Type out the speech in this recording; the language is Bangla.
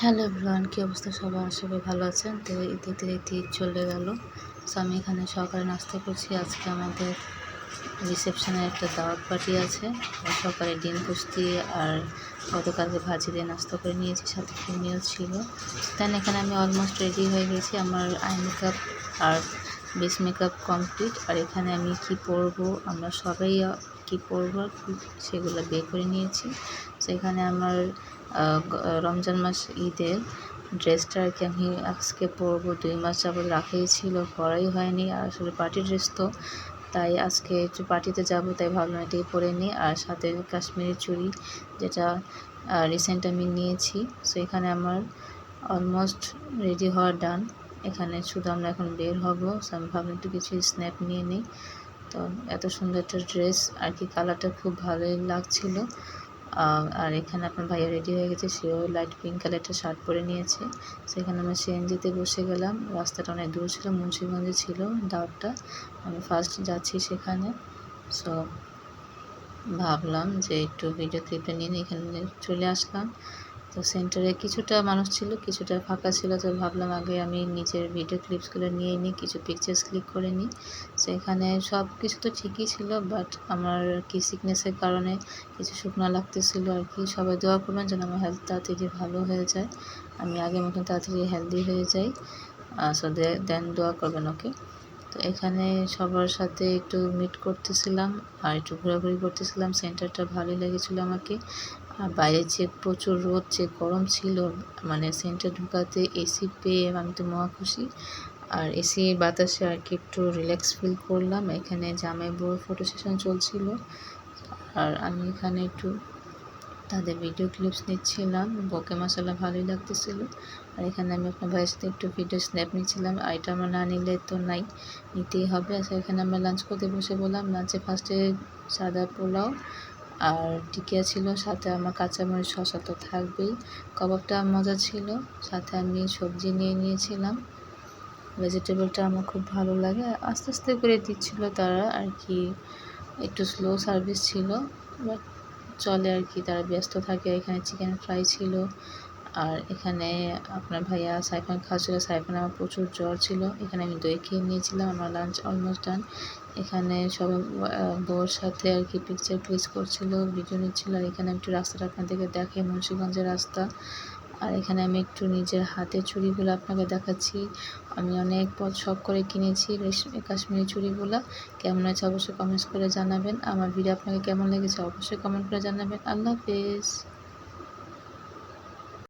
হ্যালো এভরিওয়ান, কী অবস্থা সবার? আশা করি ভালো আছেন। তো দেখতে দেখতে ঈদ চলে গেল। সো আমি এখানে সকালে নাস্তা করছি। আজকে আমাদের রিসেপশনে একটা দাওয়াত পার্টি আছে। সকালে ডিম পোস্ট দিয়ে আর গতকালকে ভাজি দিয়ে নাস্তা করে নিয়েছি, সাথে ফিরনিও ছিল। দেন এখানে আমি অলমোস্ট রেডি হয়ে গেছি। আমার আই মেকআপ আর বেস মেকআপ কমপ্লিট। আর এখানে আমি কি পরবো, আমরা সবাই কি পরবো সেগুলো বের করে নিয়েছি। তো এখানে আমার রমজান মাস ঈদের ড্রেসটা আর কি আমি আজকে পরবো। 2 মাস যাবত রাখাই ছিল, পরাই হয়নি। আর আসলে পার্টি ড্রেস তো, তাই আজকে একটু পার্টিতে যাবো, তাই ভাবলাম এটাই পরে নিই। আর সাথে কাশ্মীরি চুড়ি, যেটা রিসেন্ট আমি নিয়েছি। সো এখানে আমার অলমোস্ট রেডি হওয়া ডান। এখানে শুধু আমরা এখন বের হব। সো আমি ভাবলাম একটু কিছু স্ন্যাপ নিয়ে নিই। তো এত সুন্দর একটা ড্রেস আর কি, কালারটা খুব ভালোই লাগছিল। আর এখানে আপনার ভাইয়া রেডি হয়ে গেছে, সেও লাইট পিঙ্ক কালার একটা শার্ট পরে নিয়েছে। সেখানে আমরা সিএনজিতে বসে গেলাম। রাস্তাটা অনেক দূর ছিল, মুন্সিগঞ্জে ছিল দাওয়াতটা, আমি ফার্স্ট যাচ্ছি সেখানে। সো ভাবলাম যে একটু ভিডিও ক্লিপটা নিয়ে এখানে চলে আসলাম। তো সেন্টারে কিছুটা মানুষ ছিল, কিছুটা ফাঁকা ছিল। তো ভাবলাম আগে আমি নিজের ভিডিও ক্লিপসগুলো নিয়ে নিই, কিছু পিকচার্স ক্লিক করে নিই। সো এখানে সব কিছু তো ঠিকই ছিল, বাট আমার কি সিকনেসের কারণে কিছু শুকনো লাগতেছিল আর কি। সবাই দোয়া করবেন যেন আমার হেলথ তাড়াতাড়ি ভালো হয়ে যায়, আমি আগের মতন তাড়াতাড়ি হেলদি হয়ে যাই। সো দেন দোয়া করবেন, ওকে। তো এখানে সবার সাথে একটু মিট করতেছিলাম আর একটু ঘোরাঘুরি করতেছিলাম। সেন্টারটা ভালোই লেগেছিলো আমাকে। আর বাইরে যে প্রচুর রোদ, যে গরম ছিল, মানে সেন্টার ঢুকাতে এসি পেয়ে আমি তো মহা খুশি। আর এসি বাতাসে আর কি একটু রিল্যাক্স ফিল করলাম। এখানে জামাই বউয়ের ফটো সেশন চলছিল, আর আমি এখানে একটু তাদের ভিডিও ক্লিপস নিচ্ছিলাম। বকে মাসাল্লাহ ভালোই লাগতেছিল। আর এখানে আমি আপনার ভাইয়ের সাথে একটু ভিডিও স্ন্যাপ নিচ্ছিলাম। আর এটা আমরা না নিলে তো নাই, নিতেই হবে। আচ্ছা, এখানে আমরা লাঞ্চ করতে বসে বললাম। লাঞ্চে ফার্স্টে সাদা পোলাও আর টিকিয়া ছিল, সাথে আমার কাঁচামরিচ শসা তো থাকবেই। কাবাবটা মজা ছিল, সাথে আমি সবজি নিয়ে নিয়েছিলাম। ভেজিটেবলটা আমার খুব ভালো লাগে। আস্তে আস্তে করে দিচ্ছিল তারা আর কি, একটু স্লো সার্ভিস ছিল, বাট চলে আর কি, তারা ব্যস্ত থাকে। এখানে চিকেন ফ্রাই ছিল। আর এখানে আপনার ভাইয়া সাইফান খাচ্ছিল। সাইফান আমার প্রচুর জ্বর ছিল। এখানে আমি দই খেয়ে নিয়েছিলাম। আমার লাঞ্চ অলমোস্ট ডান। এখানে সবাই বউর সাথে আর কি পিকচার ক্লিক করছিল, ভিডিও নিচ্ছিল। আর এখানে একটু রাস্তাটা আপনাদেরকে দেখে, মুন্সিগঞ্জের রাস্তা। আর এখানে আমি একটু নিজের হাতে চুড়িগুলো আপনাকে দেখাচ্ছি। আমি অনেক শখ করে কিনেছি কাশ্মীরি চুড়িগুলো। কেমন আছে অবশ্যই কমেন্টস করে জানাবেন। আমার ভিডিও আপনাকে কেমন লেগেছে অবশ্যই কমেন্ট করে জানাবেন। আল্লাহ হাফেজ।